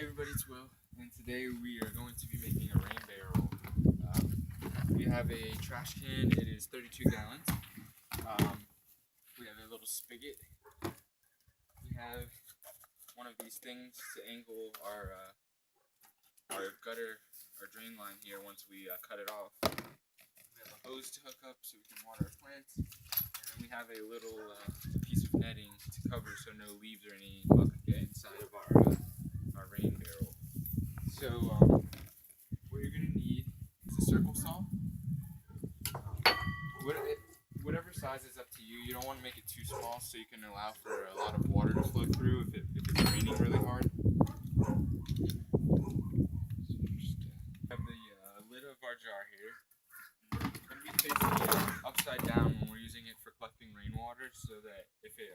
Hey everybody, it's Will, and today we are going to be making a rain barrel. We have a trash can. It is 32 gallons. We have a little spigot. We have one of these things to angle our gutter, our drain line here once we cut it off. We have a hose to hook up so we can water our plants, and then we have a little piece of netting to cover so no leaves or any muck get inside of our rain barrel. So what you're going to need is a circle saw. Whatever size is up to you. You don't want to make it too small so you can allow for a lot of water to flow through if it's raining really hard. Just have the lid of our jar here. We're going to be facing it upside down when we're using it for collecting rainwater so that if it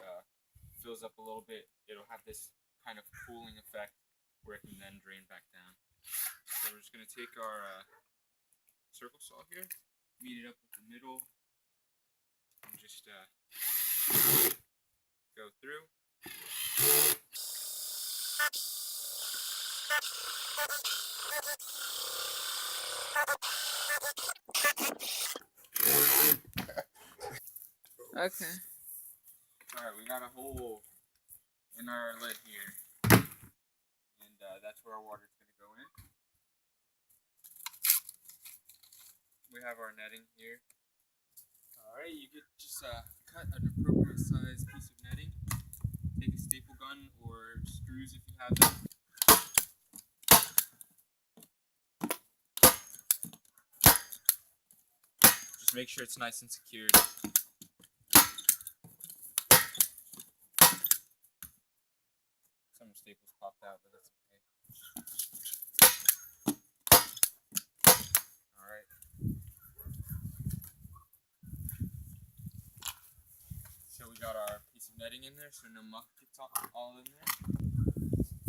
fills up a little bit, it'll have this kind of cooling effect where it can then drain back down. So we're just going to take our circle saw here, meet it up with the middle, and just go through. Okay. Alright, we got a hole in our lid here, and that's where our water is going to go in. We have our netting here. Alright, you could just cut an appropriate size piece of netting. Take a staple gun or screws if you have them. Just make sure it's nice and secured. Some staples popped out, but that's okay. Alright. So we got our piece of netting in there so no muck gets all in there.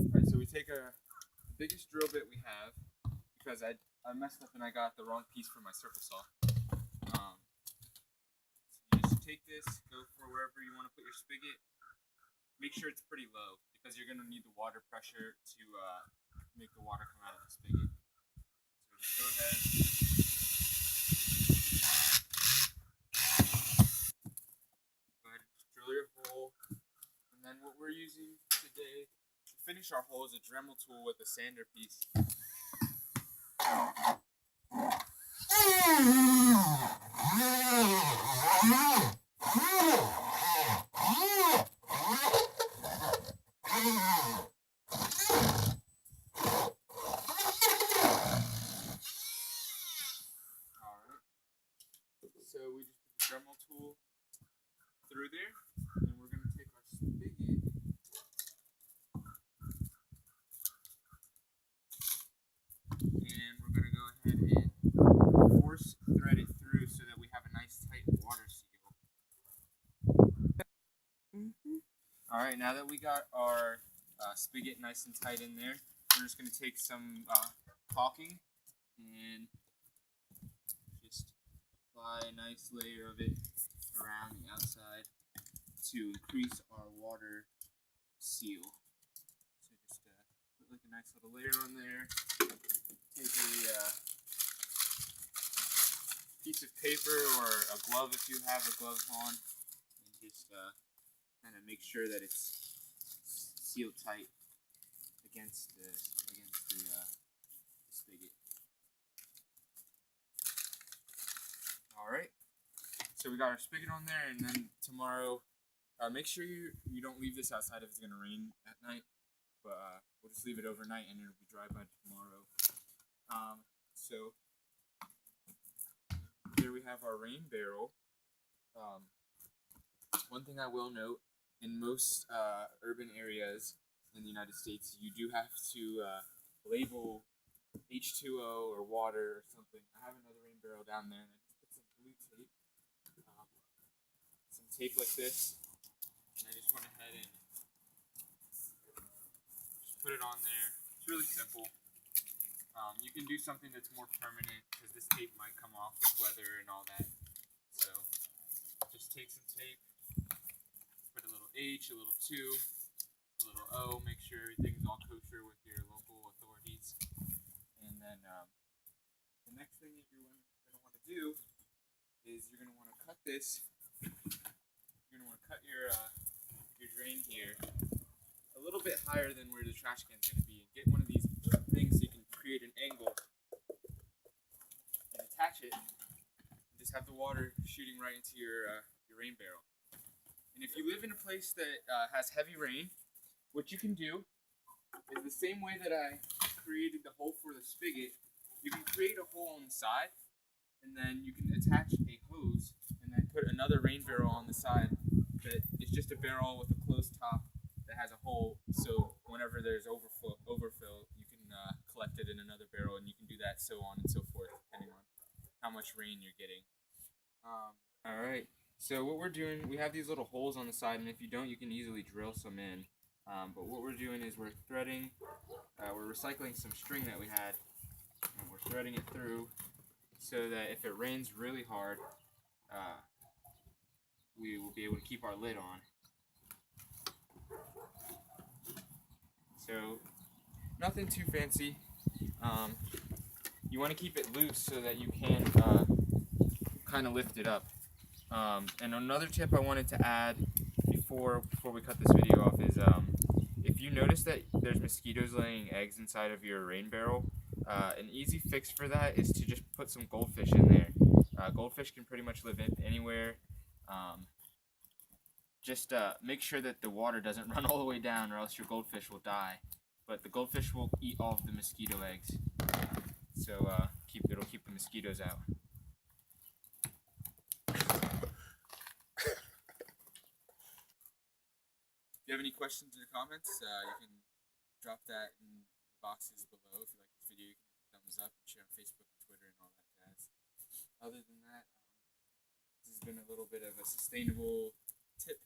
Alright, so we take the biggest drill bit we have because I messed up and I got the wrong piece for my circle saw. So you just take this, go for wherever you want to put your spigot. Make sure it's pretty low because you're going to need the water pressure to make the water come out of the spigot. So just go ahead. Go ahead and just drill your hole. And then what we're using today to finish our hole is a Dremel tool with a sander piece. So we just put the Dremel tool through there, and we're going to take our spigot and we're going to go ahead and force thread it through so that we have a nice tight water seal. Alright, now that we got our spigot nice and tight in there, we're just going to take some caulking and just apply a nice layer of it around the outside to increase our water seal. So just put like a nice little layer on there. Take a piece of paper or a glove if you have a glove on, and just kind of make sure that it's sealed tight against the spigot. Alright, so we got our spigot on there, and then tomorrow, make sure you don't leave this outside if it's going to rain at night, but we'll just leave it overnight and it'll be dry by tomorrow. So here we have our rain barrel. One thing I will note, in most urban areas in the United States, you do have to label H2O or water or something. I have another rain barrel down there, and I just put some blue tape, some tape like this, and I just went ahead and just put it on there. It's really simple. You can do something that's more permanent because this tape might come off with weather and all that. So just take some tape, put a little H, a little 2, a little O, make sure everything's all kosher with your local do is you're going to want to cut this. You're going to want to cut your drain here a little bit higher than where the trash can is going to be, and get one of these things so you can create an angle and attach it. And just have the water shooting right into your rain barrel. And if you live in a place that has heavy rain, what you can do is the same way that I created the hole for the spigot. You can create a hole on the side, and then you can attach a hose and then put another rain barrel on the side that is just a barrel with a closed top that has a hole, so whenever there's overfill you can collect it in another barrel, and you can do that so on and so forth depending on how much rain you're getting. Alright, so what we're doing, we have these little holes on the side, and if you don't, you can easily drill some in. But what we're doing is we're threading, we're recycling some string that we had, and we're threading it through so that if it rains really hard, we will be able to keep our lid on. So, nothing too fancy. You want to keep it loose so that you can kind of lift it up. And another tip I wanted to add before we cut this video off is if you notice that there's mosquitoes laying eggs inside of your rain barrel, an easy fix for that is to just put some goldfish in there. Goldfish can pretty much live anywhere. Just make sure that the water doesn't run all the way down, or else your goldfish will die. But the goldfish will eat all of the mosquito eggs, so it'll keep the mosquitoes out. If you have any questions or comments, you can drop that in the boxes below. If you like this video, you can hit the thumbs up and share on Facebook and Twitter and all that jazz. Other than that, this has been a little bit of a sustainable tip